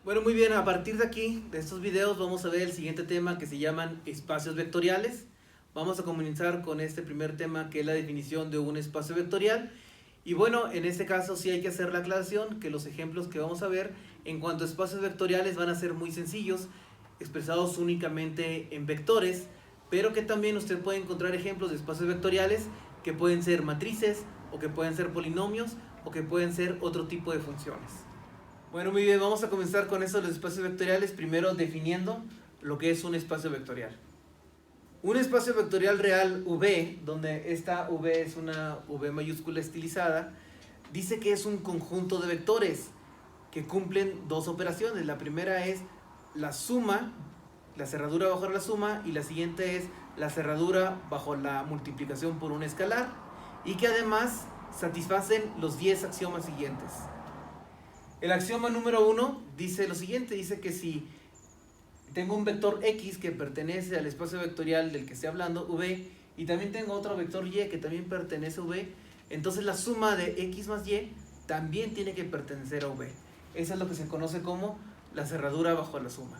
Bueno, muy bien, a partir de aquí, de estos videos, vamos a ver el siguiente tema que se llaman espacios vectoriales. Vamos a comenzar con este primer tema, que es la definición de un espacio vectorial. Y bueno, en este caso sí hay que hacer la aclaración que los ejemplos que vamos a ver en cuanto a espacios vectoriales van a ser muy sencillos, expresados únicamente en vectores, pero que también usted puede encontrar ejemplos de espacios vectoriales que pueden ser matrices, o que pueden ser polinomios, o que pueden ser otro tipo de funciones. Bueno, muy bien, vamos a comenzar con eso de los espacios vectoriales, primero definiendo lo que es un espacio vectorial. Un espacio vectorial real V, donde esta V es una V mayúscula estilizada, dice que es un conjunto de vectores que cumplen dos operaciones. La primera es la suma, la cerradura bajo la suma, y la siguiente es la cerradura bajo la multiplicación por un escalar, y que además satisfacen los 10 axiomas siguientes. El axioma número 1 dice lo siguiente, dice que si tengo un vector X que pertenece al espacio vectorial del que estoy hablando, V, y también tengo otro vector Y que también pertenece a V, entonces la suma de X más Y también tiene que pertenecer a V. Eso es lo que se conoce como la cerradura bajo la suma.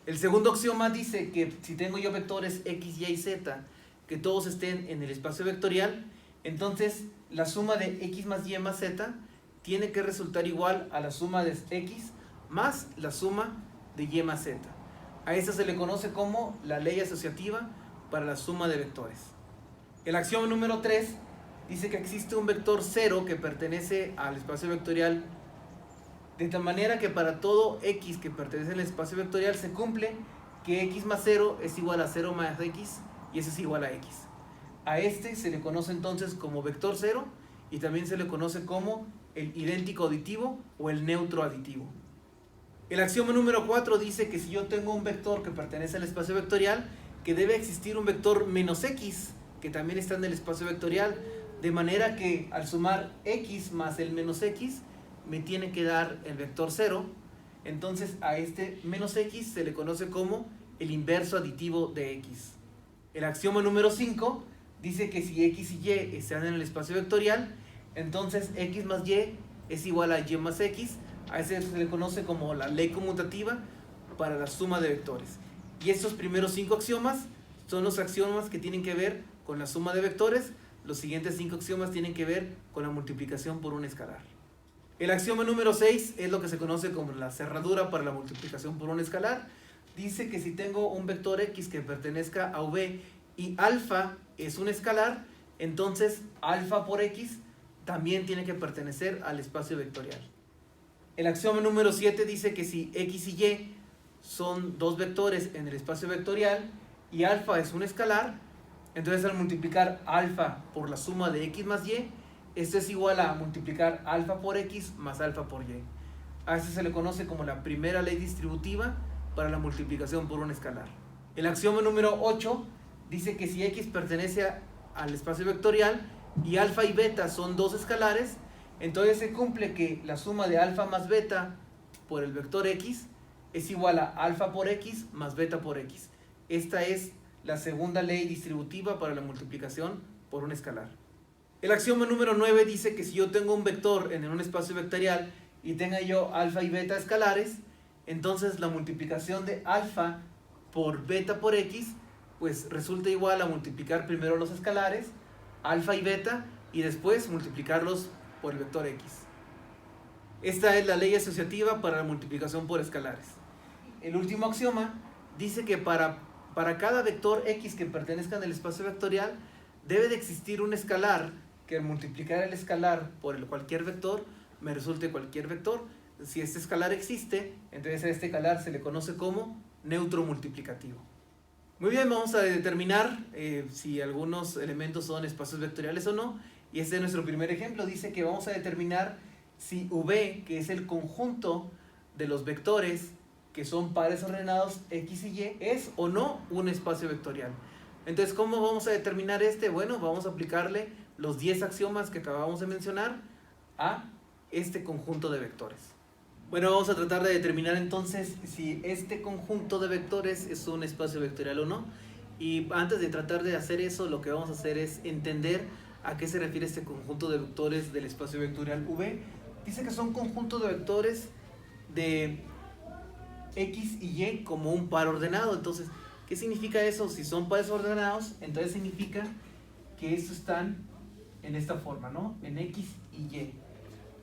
El segundo axioma dice que si tengo yo vectores X, Y y Z, que todos estén en el espacio vectorial, entonces la suma de X más Y más Z tiene que resultar igual a la suma de X más la suma de Y más Z. A eso se le conoce como la ley asociativa para la suma de vectores. El axioma número 3 dice que existe un vector 0 que pertenece al espacio vectorial, de tal manera que para todo X que pertenece al espacio vectorial se cumple que X más 0 es igual a 0 más X, y eso es igual a X. A este se le conoce entonces como vector 0, y también se le conoce como el idéntico aditivo o el neutro aditivo. El axioma número 4 dice que si yo tengo un vector que pertenece al espacio vectorial, que debe existir un vector menos X, que también está en el espacio vectorial, de manera que al sumar X más el menos X, me tiene que dar el vector 0. Entonces a este menos X se le conoce como el inverso aditivo de X. El axioma número 5 dice que si X y Y están en el espacio vectorial, entonces X más Y es igual a Y más X. A ese se le conoce como la ley conmutativa para la suma de vectores. Y estos primeros 5 axiomas son los axiomas que tienen que ver con la suma de vectores. Los siguientes 5 axiomas tienen que ver con la multiplicación por un escalar. El axioma número 6 es lo que se conoce como la cerradura para la multiplicación por un escalar. Dice que si tengo un vector X que pertenezca a V y alfa es un escalar, entonces alfa por X también tiene que pertenecer al espacio vectorial. El axioma número 7 dice que si X y Y son dos vectores en el espacio vectorial y alfa es un escalar, entonces al multiplicar alfa por la suma de X más Y, esto es igual a multiplicar alfa por X más alfa por Y. A eso se le conoce como la primera ley distributiva para la multiplicación por un escalar. El axioma número 8 dice que si X pertenece al espacio vectorial y alfa y beta son dos escalares, entonces se cumple que la suma de alfa más beta por el vector X es igual a alfa por X más beta por X. Esta es la segunda ley distributiva para la multiplicación por un escalar. El axioma número 9 dice que si yo tengo un vector en un espacio vectorial y tenga yo alfa y beta escalares, entonces la multiplicación de alfa por beta por X pues resulta igual a multiplicar primero los escalares, alfa y beta, y después multiplicarlos por el vector X. Esta es la ley asociativa para la multiplicación por escalares. El último axioma dice que para cada vector X que pertenezca al espacio vectorial debe de existir un escalar que al multiplicar el escalar por cualquier vector me resulte cualquier vector. Si este escalar existe, entonces a este escalar se le conoce como neutro multiplicativo. Muy bien, vamos a determinar si algunos elementos son espacios vectoriales o no. Y este es nuestro primer ejemplo. Dice que vamos a determinar si V, que es el conjunto de los vectores que son pares ordenados X y Y, es o no un espacio vectorial. Entonces, ¿cómo vamos a determinar este? Bueno, vamos a aplicarle los 10 axiomas que acabamos de mencionar a este conjunto de vectores. Bueno, vamos a tratar de determinar entonces si este conjunto de vectores es un espacio vectorial o no. Y antes de tratar de hacer eso, lo que vamos a hacer es entender a qué se refiere este conjunto de vectores del espacio vectorial V. Dice que son conjuntos de vectores de X y Y como un par ordenado. Entonces, ¿qué significa eso? Si son pares ordenados, entonces significa que estos están en esta forma, ¿no? En X y Y.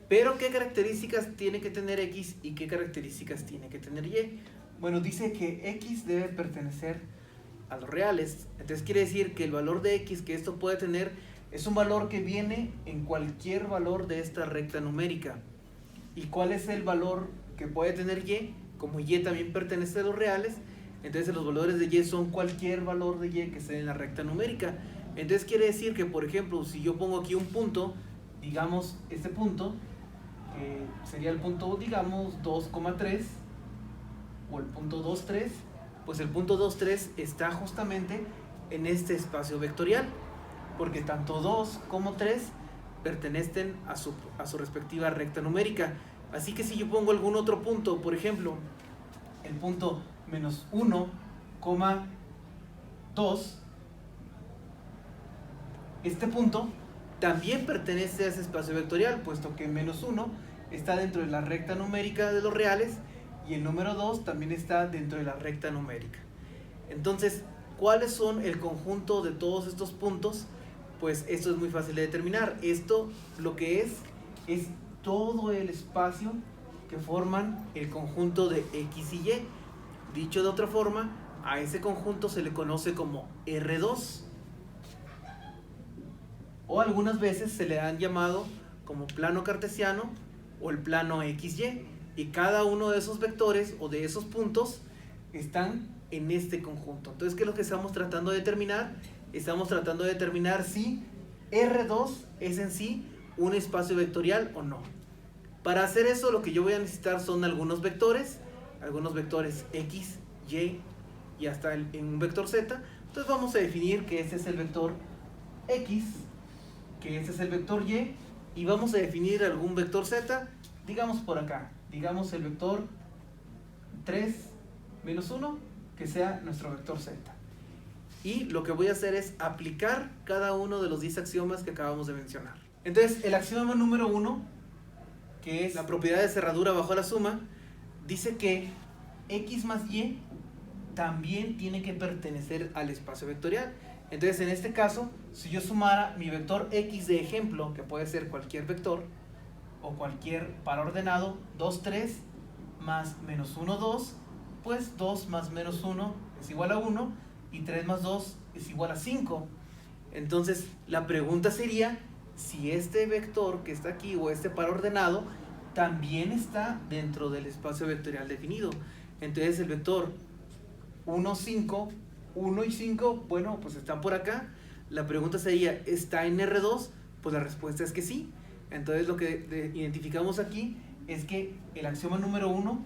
Pero, ¿qué características tiene que tener X y qué características tiene que tener Y? Bueno, dice que X debe pertenecer a los reales. Entonces quiere decir que el valor de X que esto puede tener es un valor que viene en cualquier valor de esta recta numérica. ¿Y cuál es el valor que puede tener Y? Como Y también pertenece a los reales, entonces los valores de Y son cualquier valor de Y que esté en la recta numérica. Entonces quiere decir que, por ejemplo, si yo pongo aquí un punto, digamos este punto, sería el punto, digamos, 2,3 o el punto 2,3, pues el punto 2,3 está justamente en este espacio vectorial, porque tanto 2 como 3 pertenecen a su respectiva recta numérica. Así que si yo pongo algún otro punto, por ejemplo, el punto menos 1,2, este punto también pertenece a ese espacio vectorial, puesto que menos 1 está dentro de la recta numérica de los reales y el número 2 también está dentro de la recta numérica. Entonces, ¿cuáles son el conjunto de todos estos puntos? Pues esto es muy fácil de determinar. Esto lo que es todo el espacio que forman el conjunto de X y Y. Dicho de otra forma, a ese conjunto se le conoce como R2. O algunas veces se le han llamado como plano cartesiano o el plano XY. Y cada uno de esos vectores o de esos puntos están en este conjunto. Entonces, ¿qué es lo que estamos tratando de determinar? Estamos tratando de determinar si R2 es en sí un espacio vectorial o no. Para hacer eso, lo que yo voy a necesitar son algunos vectores X, Y y hasta en un vector Z. Entonces vamos a definir que este es el vector X, que este es el vector Y, y vamos a definir algún vector Z, digamos por acá, digamos el vector 3 menos 1, que sea nuestro vector Z. Y lo que voy a hacer es aplicar cada uno de los 10 axiomas que acabamos de mencionar. Entonces, el axioma número 1, que es la propiedad de cerradura bajo la suma, dice que X más Y también tiene que pertenecer al espacio vectorial. Entonces, en este caso, si yo sumara mi vector X de ejemplo, que puede ser cualquier vector o cualquier par ordenado, 2, 3 más menos 1, 2, pues 2 más menos 1 es igual a 1 y 3 más 2 es igual a 5. Entonces, la pregunta sería si este vector que está aquí o este par ordenado también está dentro del espacio vectorial definido. Entonces, el vector 1, 5, 1 y 5, bueno, pues están por acá. La pregunta sería, ¿está en R2? Pues la respuesta es que sí. Entonces lo que identificamos aquí es que el axioma número 1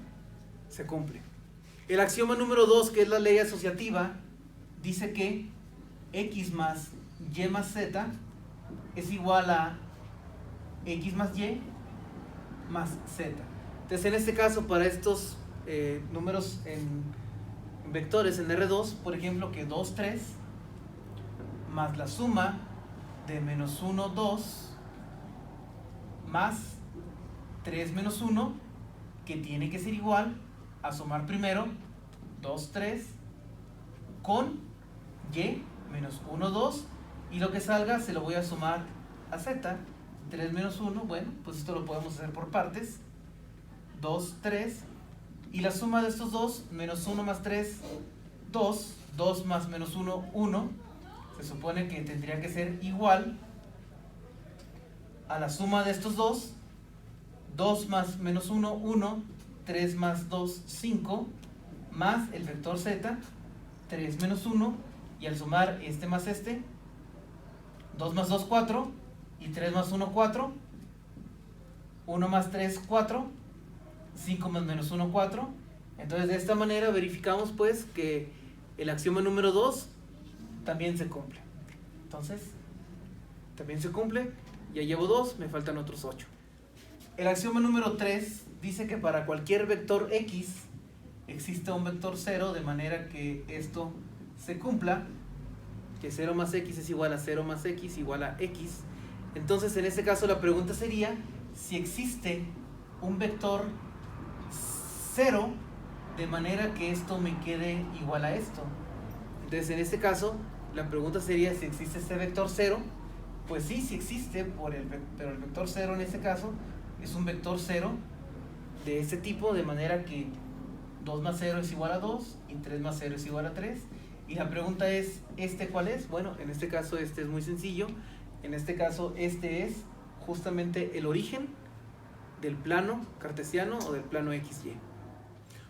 se cumple. El axioma número 2, que es la ley asociativa, dice que X más Y más Z es igual a X más Y más Z. Entonces en este caso, para estos números en vectores en R2, por ejemplo, que 2, 3 más la suma de menos 1, 2 más 3 menos 1, que tiene que ser igual a sumar primero 2, 3 con Y menos 1, 2, y lo que salga se lo voy a sumar a Z. 3 menos 1, bueno, pues esto lo podemos hacer por partes. 2, 3, y la suma de estos dos, menos 1 más 3, 2, 2 más menos 1, 1, se supone que tendría que ser igual a la suma de estos dos, 2 más menos 1, 1, 3 más 2, 5, más el vector Z, 3 menos 1, y al sumar este más este, 2 más 2, 4, y 3 más 1, 4, 1 más 3, 4, 5 más menos 1, 4. Entonces de esta manera verificamos pues que el axioma número 2 también se cumple. Entonces, también se cumple, ya llevo 2, me faltan otros 8. El axioma número 3 dice que para cualquier vector X existe un vector 0, de manera que esto se cumpla, que 0 más X es igual a 0 más X igual a X. Entonces en este caso la pregunta sería si existe un vector 0 de manera que esto me quede igual a esto. Entonces en este caso la pregunta sería si existe este vector 0. Pues sí, sí existe, pero el vector 0 en este caso es un vector 0 de este tipo, de manera que 2 más 0 es igual a 2 y 3 más 0 es igual a 3. Y la pregunta es, ¿este cuál es? Bueno, en este caso este es muy sencillo. En este caso este es justamente el origen del plano cartesiano o del plano XY.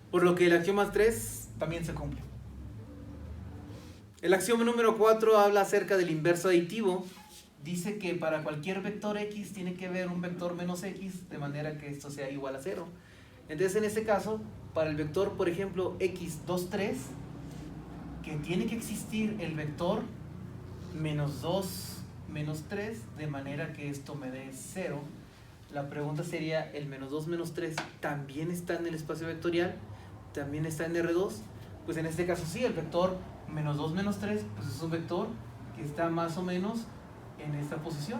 Por lo que el axioma 3 también se cumple. El axioma número 4 habla acerca del inverso aditivo. Dice que para cualquier vector X tiene que haber un vector menos X, de manera que esto sea igual a 0. Entonces en este caso, para el vector, por ejemplo, X 2, 3, que tiene que existir el vector menos 2, menos 3, de manera que esto me dé 0. La pregunta sería, ¿el menos 2, menos 3 también está en el espacio vectorial? ¿También está en R2? Pues en este caso sí, el vector menos 2, menos 3, pues es un vector que está más o menos en esta posición.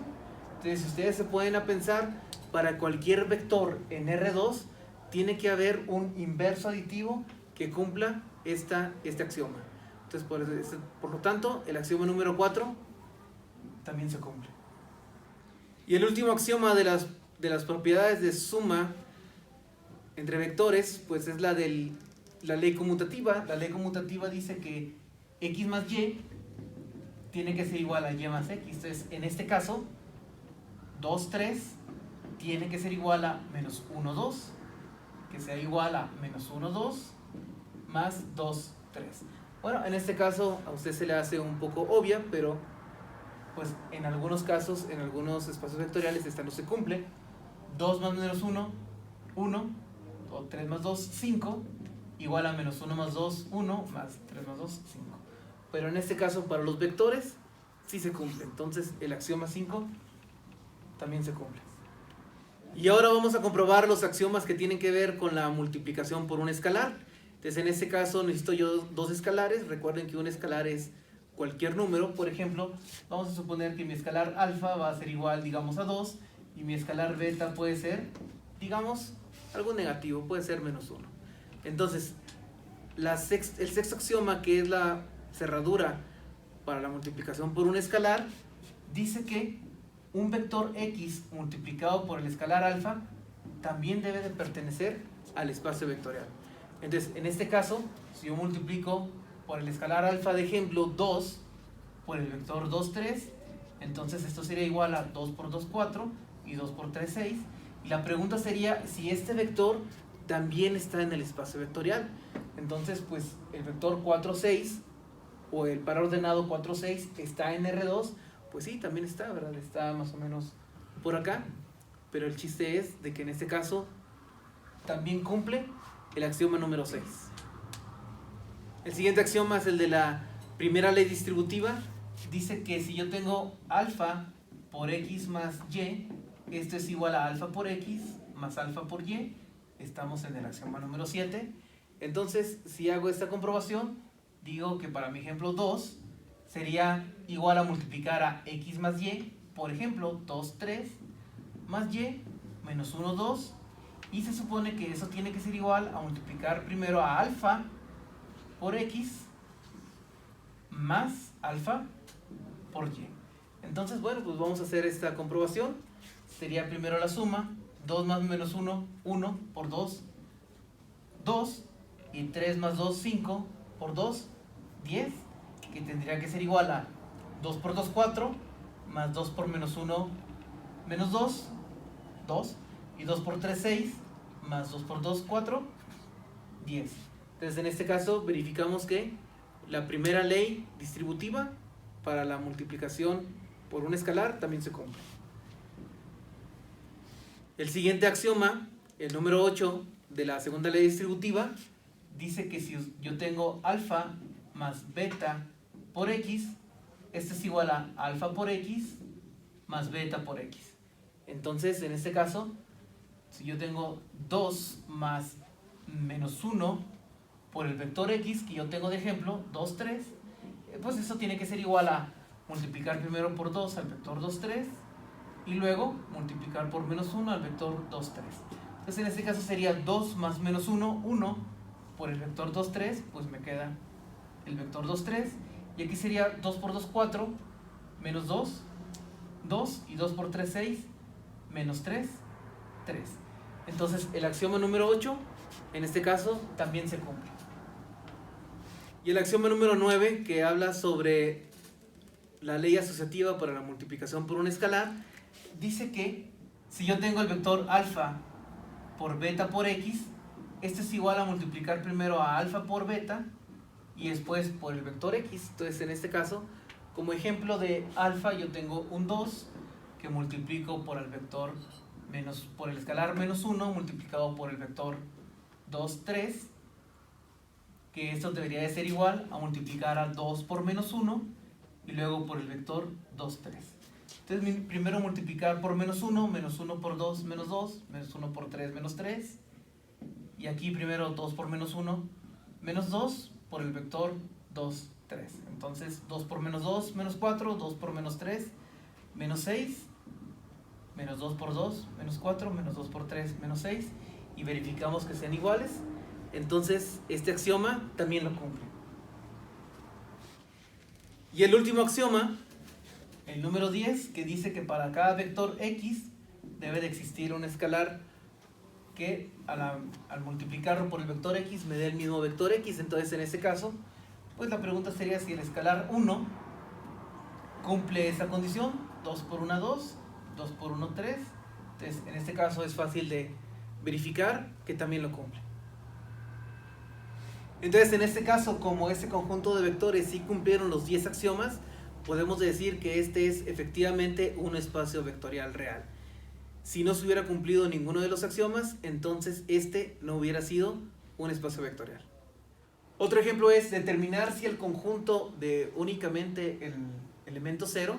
Entonces, si ustedes se pueden a pensar, para cualquier vector en R2, tiene que haber un inverso aditivo que cumpla este axioma. Entonces, por lo tanto, el axioma número 4 también se cumple. Y el último axioma de las propiedades de suma entre vectores, pues es la ley conmutativa. La ley conmutativa dice que X más Y tiene que ser igual a Y más X. Entonces, en este caso, 2, 3 tiene que ser igual a menos 1, 2, que sea igual a menos 1, 2, más 2, 3. Bueno, en este caso a usted se le hace un poco obvia, pero pues en algunos casos, en algunos espacios vectoriales esta no se cumple. 2 más menos 1, 1, o 3 más 2, 5, igual a menos 1 más 2, 1, más 3 más 2, 5. Pero en este caso para los vectores sí se cumple. Entonces el axioma 5 también se cumple. Y ahora vamos a comprobar los axiomas que tienen que ver con la multiplicación por un escalar. Entonces en este caso necesito yo dos escalares. Recuerden que un escalar es cualquier número. Por ejemplo, vamos a suponer que mi escalar alfa va a ser igual, digamos, a 2, y mi escalar beta puede ser, digamos, algo negativo, puede ser menos 1. Entonces, el sexto axioma, que es la cerradura para la multiplicación por un escalar, dice que un vector X multiplicado por el escalar alfa también debe de pertenecer al espacio vectorial. Entonces, en este caso, si yo multiplico por el escalar alfa de ejemplo 2 por el vector 2, 3, entonces esto sería igual a 2 por 2, 4 y 2 por 3, 6. Y la pregunta sería si este vector también está en el espacio vectorial. Entonces, pues el vector 4, 6 o el par ordenado 4, 6 está en R2. Pues sí, también está, ¿verdad? Está más o menos por acá. Pero el chiste es de que en este caso también cumple el axioma número 6. El siguiente axioma es el de la primera ley distributiva. Dice que si yo tengo alfa por X más Y, esto es igual a alfa por X más alfa por Y. Estamos en el axioma número 7. Entonces, si hago esta comprobación, digo que para mi ejemplo 2 sería igual a multiplicar a X más Y, por ejemplo, 2, 3, más Y, menos 1, 2, y se supone que eso tiene que ser igual a multiplicar primero a alfa por X más alfa por Y. Entonces, bueno, pues vamos a hacer esta comprobación. Sería primero la suma, 2 más menos 1, 1 por 2, 2, y 3 más 2, 5 por 2, 10, que tendría que ser igual a 2 por 2, 4, más 2 por menos 1, menos 2, 2, y 2 por 3, 6, más 2 por 2, 4, 10. Entonces, en este caso, verificamos que la primera ley distributiva para la multiplicación por un escalar también se cumple. El siguiente axioma, el número 8 de la segunda ley distributiva, dice que si yo tengo alfa más beta por X, esto es igual a alfa por X más beta por X. Entonces, en este caso, si yo tengo 2 más menos 1 por el vector X que yo tengo de ejemplo, 2, 3, pues eso tiene que ser igual a multiplicar primero por 2 al vector 2, 3 y luego multiplicar por menos 1 al vector 2, 3. Entonces en este caso sería 2 más menos 1, 1, por el vector 2, 3, pues me queda el vector 2, 3. Y aquí sería 2 por 2, 4, menos 2, 2, y 2 por 3, 6, menos 3, 3. Entonces el axioma número 8, en este caso, también se cumple. Y el axioma número 9, que habla sobre la ley asociativa para la multiplicación por un escalar, dice que si yo tengo el vector alfa por beta por x, este es igual a multiplicar primero a alfa por beta y después por el vector x. Entonces en este caso, como ejemplo de alfa, yo tengo un 2 que multiplico por el vector por el escalar menos 1 multiplicado por el vector 2, 3, que esto debería de ser igual a multiplicar a 2 por menos 1 y luego por el vector 2, 3. Entonces primero multiplicar por menos 1 por 2, menos 2, menos 1 por 3, menos 3. Y aquí primero 2 por menos 1, menos 2 por el vector 2, 3. Entonces 2 por menos 2, menos 4, 2 por menos 3, menos 6, menos 2 por 2, menos 4, menos 2 por 3, menos 6. Y verificamos que sean iguales. Entonces este axioma también lo cumple. Y el último axioma, el número 10, que dice que para cada vector x debe de existir un escalar que al multiplicarlo por el vector x me dé el mismo vector x. Entonces en este caso, pues la pregunta sería si el escalar 1 cumple esa condición. 2 por 1, 2, 2 por 1, 3. Entonces en este caso es fácil de verificar que también lo cumple. Entonces en este caso, como este conjunto de vectores sí cumplieron los 10 axiomas, podemos decir que este es efectivamente un espacio vectorial real. Si no se hubiera cumplido ninguno de los axiomas, entonces este no hubiera sido un espacio vectorial. Otro ejemplo es determinar si el conjunto de únicamente el elemento 0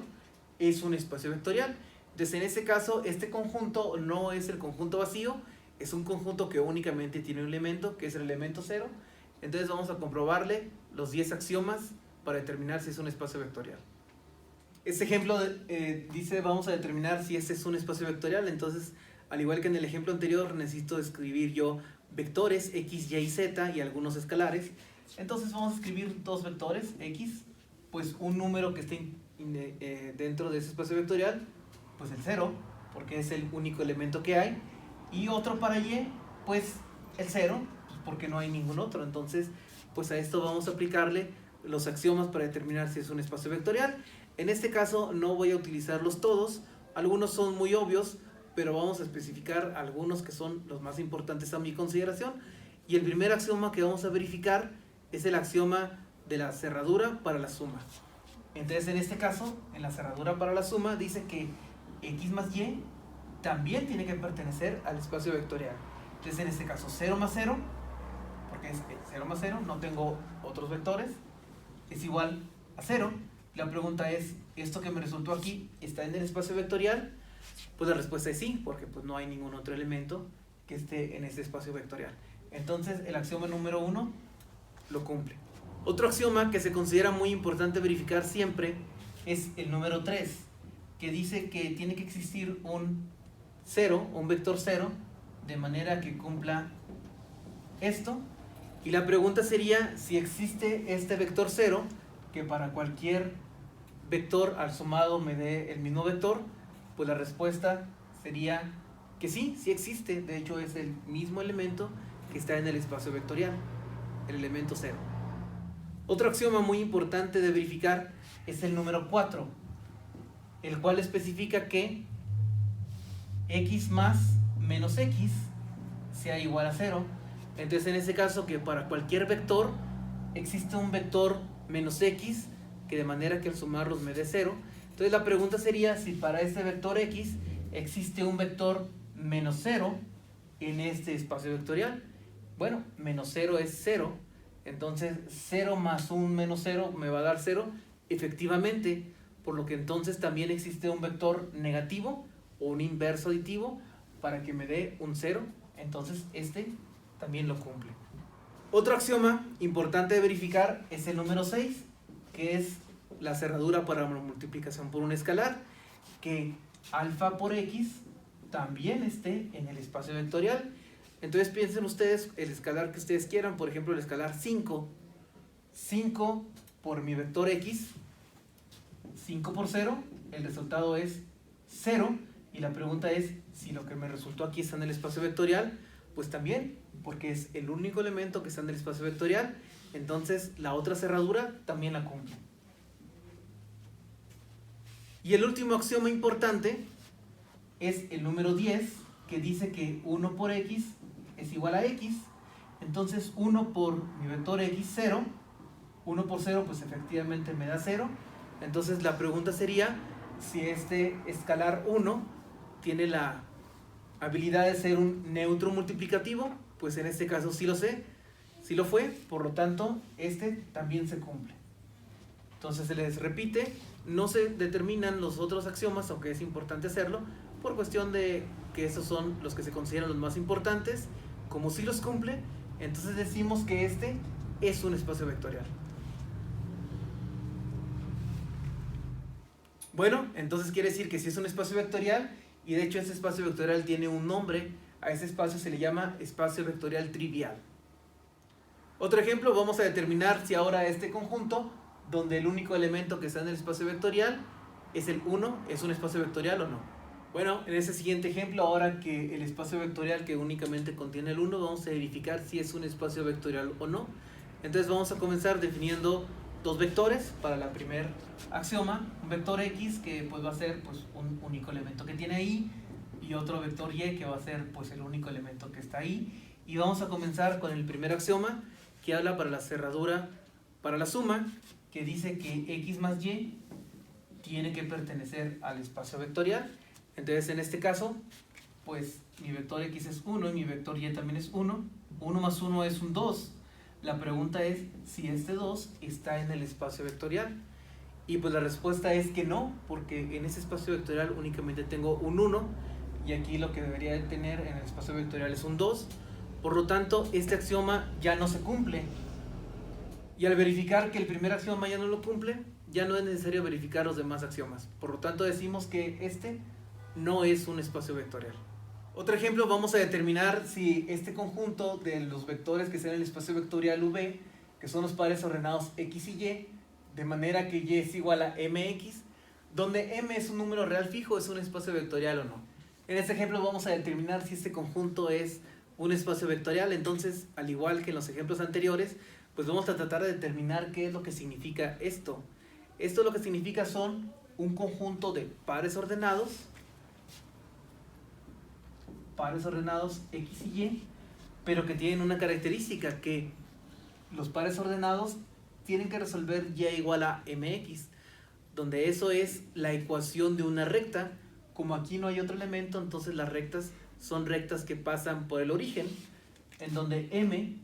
es un espacio vectorial. Entonces en este caso, este conjunto no es el conjunto vacío, es un conjunto que únicamente tiene un elemento, que es el elemento 0. Entonces vamos a comprobarle los 10 axiomas para determinar si es un espacio vectorial. Este ejemplo dice vamos a determinar si este es un espacio vectorial. Entonces, al igual que en el ejemplo anterior, necesito escribir yo vectores x, y, z y algunos escalares. Entonces vamos a escribir dos vectores x, pues un número que esté dentro de ese espacio vectorial, pues el 0, porque es el único elemento que hay, y otro para y, pues el 0, pues porque no hay ningún otro. Entonces, pues a esto vamos a aplicarle los axiomas para determinar si es un espacio vectorial. En este caso no voy a utilizarlos todos, algunos son muy obvios, pero vamos a especificar algunos que son los más importantes a mi consideración. Y el primer axioma que vamos a verificar es el axioma de la cerradura para la suma. Entonces en este caso, en la cerradura para la suma, dice que x más y también tiene que pertenecer al espacio vectorial. Entonces en este caso 0 más 0, porque es 0 más 0, no tengo otros vectores, es igual a 0. La pregunta es, ¿esto que me resultó aquí está en el espacio vectorial? Pues la respuesta es sí, porque pues no hay ningún otro elemento que esté en ese espacio vectorial. Entonces el axioma número 1 lo cumple. Otro axioma que se considera muy importante verificar siempre es el número 3, que dice que tiene que existir un 0, un vector 0, de manera que cumpla esto. Y la pregunta sería si existe este vector 0, que para cualquier vector al sumado me dé el mismo vector. Pues la respuesta sería que sí, sí existe. De hecho es el mismo elemento que está en el espacio vectorial, el elemento 0. Otro axioma muy importante de verificar es el número 4, el cual especifica que x más menos x sea igual a 0. Entonces en ese caso, que para cualquier vector existe un vector menos x, que de manera que al sumarlos me dé 0. Entonces la pregunta sería si para este vector x existe un vector menos 0 en este espacio vectorial. Bueno, menos 0 es 0, entonces 0 más un menos 0 me va a dar 0, efectivamente, por lo que entonces también existe un vector negativo o un inverso aditivo para que me dé un 0, entonces este también lo cumple. Otro axioma importante de verificar es el número 6, que es la cerradura para la multiplicación por un escalar, que alfa por x también esté en el espacio vectorial. Entonces piensen ustedes el escalar que ustedes quieran, por ejemplo el escalar 5. 5 por mi vector x, 5 por 0, el resultado es 0. Y la pregunta es, si lo que me resultó aquí está en el espacio vectorial, pues también, porque es el único elemento que está en el espacio vectorial, entonces la otra cerradura también la cumple. Y el último axioma importante es el número 10, que dice que 1 por x es igual a x. Entonces 1 por mi vector x, 0. 1 por 0 pues efectivamente me da 0. Entonces la pregunta sería si este escalar 1 tiene la habilidad de ser un neutro multiplicativo. Pues en este caso sí lo sé, sí lo fue, por lo tanto este también se cumple. Entonces se les repite, no se determinan los otros axiomas, aunque es importante hacerlo, por cuestión de que esos son los que se consideran los más importantes. Como sí los cumple, entonces decimos que este es un espacio vectorial. Bueno, entonces quiere decir que sí es un espacio vectorial, y de hecho ese espacio vectorial tiene un nombre. A ese espacio se le llama espacio vectorial trivial. Otro ejemplo, vamos a determinar si ahora este conjunto, donde el único elemento que está en el espacio vectorial es el 1, es un espacio vectorial o no. Bueno, en ese siguiente ejemplo, ahora que el espacio vectorial que únicamente contiene el 1, vamos a verificar si es un espacio vectorial o no. Entonces vamos a comenzar definiendo dos vectores para la primer axioma. Un vector x que pues va a ser pues un único elemento que tiene ahí, y otro vector y que va a ser pues el único elemento que está ahí. Y vamos a comenzar con el primer axioma, que habla para la cerradura, para la suma, que dice que x más y tiene que pertenecer al espacio vectorial. Entonces en este caso pues mi vector x es 1 y mi vector y también es 1. 1 más 1 es un 2. La pregunta es si este 2 está en el espacio vectorial. Y pues la respuesta es que no, porque en ese espacio vectorial únicamente tengo un 1, y aquí lo que debería de tener en el espacio vectorial es un 2. Por lo tanto, este axioma ya no se cumple. Y al verificar que el primer axioma ya no lo cumple, ya no es necesario verificar los demás axiomas. Por lo tanto, decimos que este no es un espacio vectorial. Otro ejemplo, vamos a determinar si este conjunto de los vectores que están en el espacio vectorial V, que son los pares ordenados x y y, de manera que y es igual a mx, donde m es un número real fijo, es un espacio vectorial o no. En este ejemplo vamos a determinar si este conjunto es un espacio vectorial. Entonces, al igual que en los ejemplos anteriores, pues vamos a tratar de determinar qué es lo que significa esto. Esto lo que significa son un conjunto de pares ordenados x y y, pero que tienen una característica, que los pares ordenados tienen que resolver y igual a mx, donde eso es la ecuación de una recta. Como aquí no hay otro elemento, entonces las rectas son rectas que pasan por el origen, en donde m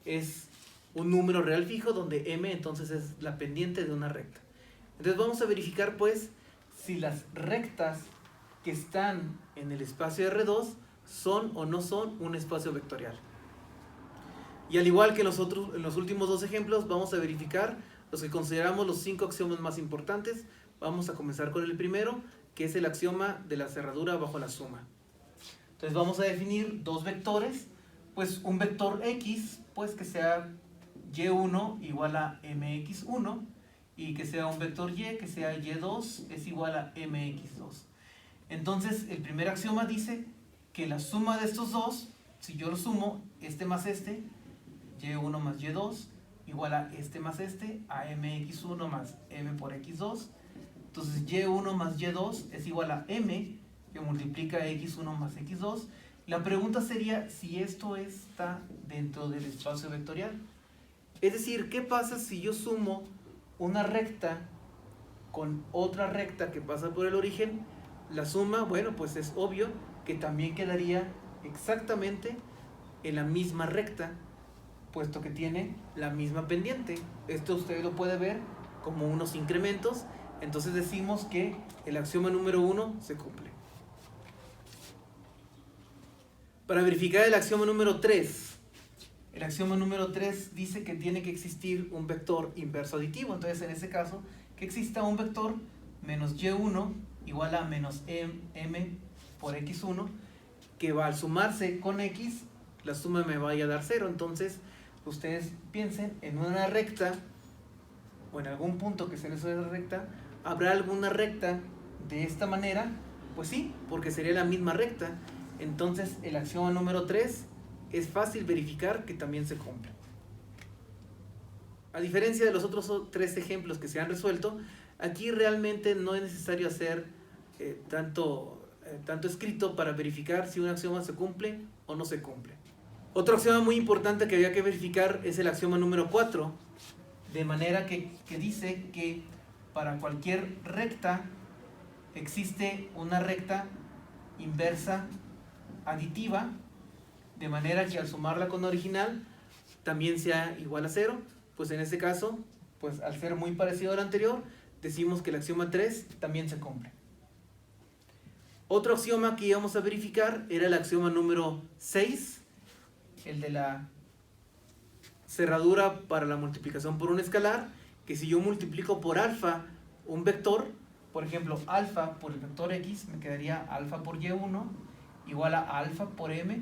es un número real fijo, donde m entonces es la pendiente de una recta. Entonces vamos a verificar pues si las rectas que están en el espacio R2 son o no son un espacio vectorial. Y al igual que en los últimos dos ejemplos, vamos a verificar los que consideramos los 5 axiomas más importantes. Vamos a comenzar con el primero, que es el axioma de la cerradura bajo la suma. Entonces vamos a definir dos vectores, pues un vector x, pues que sea y1 igual a mx1, y que sea un vector y, que sea y2 es igual a mx2. Entonces el primer axioma dice que la suma de estos dos, si yo lo sumo, este más este, y1 más y2, igual a este más este, a mx1 más m por x2. Entonces y1 más y2 es igual a m, que multiplica x1 más x2. La pregunta sería si esto está dentro del espacio vectorial. Es decir, ¿qué pasa si yo sumo una recta con otra recta que pasa por el origen? La suma, bueno, pues es obvio que también quedaría exactamente en la misma recta, puesto que tiene la misma pendiente. Esto usted lo puede ver como unos incrementos. Entonces decimos que el axioma número 1 se cumple. Para verificar el axioma número 3, el axioma número 3 dice que tiene que existir un vector inverso aditivo. Entonces en este caso, que exista un vector menos y1 igual a menos m por x1, que va al sumarse con x, la suma me vaya a dar 0. Entonces, ustedes piensen en una recta, o en algún punto que se les suele recta, ¿habrá alguna recta de esta manera? Pues sí, porque sería la misma recta. Entonces, el axioma número 3 es fácil verificar que también se cumple. A diferencia de los otros 3 ejemplos que se han resuelto, aquí realmente no es necesario hacer tanto escrito para verificar si un axioma se cumple o no se cumple. Otro axioma muy importante que había que verificar es el axioma número 4, de manera que dice que para cualquier recta existe una recta inversa aditiva, de manera que al sumarla con la original también sea igual a 0. Pues en este caso, pues al ser muy parecido al anterior, decimos que el axioma 3 también se cumple. Otro axioma que íbamos a verificar era el axioma número 6, el de la cerradura para la multiplicación por un escalar, que si yo multiplico por alfa un vector, por ejemplo, alfa por el vector x, me quedaría alfa por y1 igual a alfa por m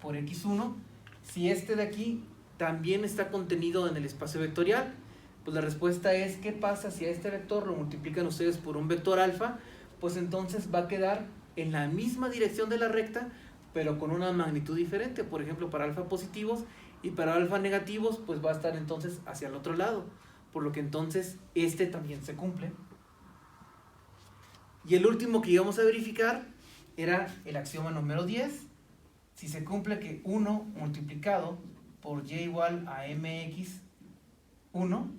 por x1. Si este de aquí también está contenido en el espacio vectorial, pues la respuesta es: ¿qué pasa si a este vector lo multiplican ustedes por un vector alfa? Pues entonces va a quedar en la misma dirección de la recta, pero con una magnitud diferente. Por ejemplo, para alfa positivos y para alfa negativos, pues va a estar entonces hacia el otro lado, por lo que entonces este también se cumple. Y el último que íbamos a verificar era el axioma número 10. Si se cumple que 1 multiplicado por y igual a mx1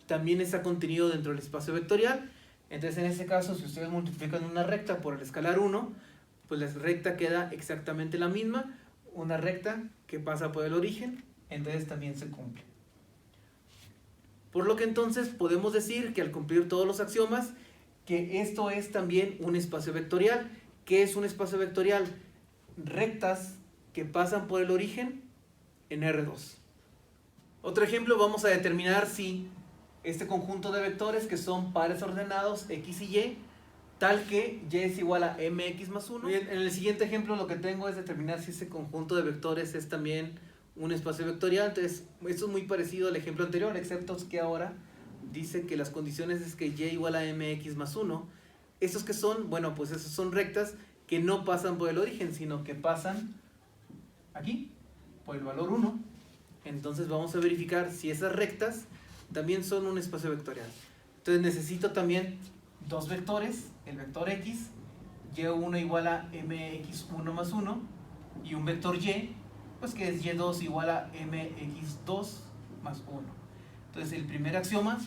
también está contenido dentro del espacio vectorial. Entonces en este caso, si ustedes multiplican una recta por el escalar 1, pues la recta queda exactamente la misma, una recta que pasa por el origen, entonces también se cumple. Por lo que entonces podemos decir que al cumplir todos los axiomas, que esto es también un espacio vectorial. ¿Qué es un espacio vectorial? Rectas que pasan por el origen en R2. Otro ejemplo, vamos a determinar si este conjunto de vectores que son pares ordenados x y y, tal que y es igual a mx más 1. En el siguiente ejemplo lo que tengo es determinar si ese conjunto de vectores es también un espacio vectorial. Entonces, esto es muy parecido al ejemplo anterior, excepto que ahora dice que las condiciones es que y igual a mx más 1. ¿Estos que son? Bueno, pues esos son rectas que no pasan por el origen, sino que pasan aquí, por el valor 1. Entonces vamos a verificar si esas rectas también son un espacio vectorial. Entonces necesito también dos vectores, el vector x, y1 igual a mx1 más 1, y un vector y, pues que es y2 igual a mx2 más 1. Entonces el primer axioma,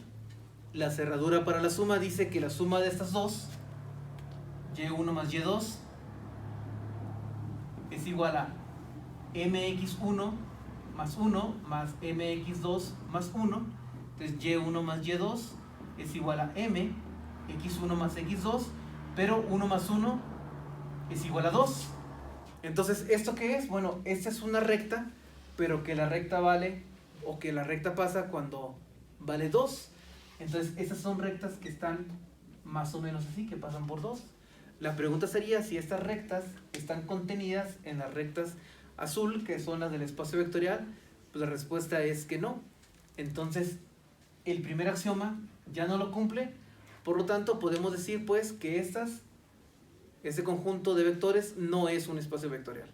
la cerradura para la suma, dice que la suma de estas dos, y1 más y2, es igual a mx1 más 1 más mx2 más 1. Entonces y1 más y2 es igual a m, x1 más x2, pero 1 más 1 es igual a 2. Entonces, ¿esto qué es? Bueno, esta es una recta, pero que la recta vale, o que la recta pasa cuando vale 2. Entonces, estas son rectas que están más o menos así, que pasan por 2. La pregunta sería si estas rectas están contenidas en las rectas azul, que son las del espacio vectorial. Pues la respuesta es que no. Entonces, el primer axioma ya no lo cumple. Por lo tanto, podemos decir pues que este conjunto de vectores no es un espacio vectorial.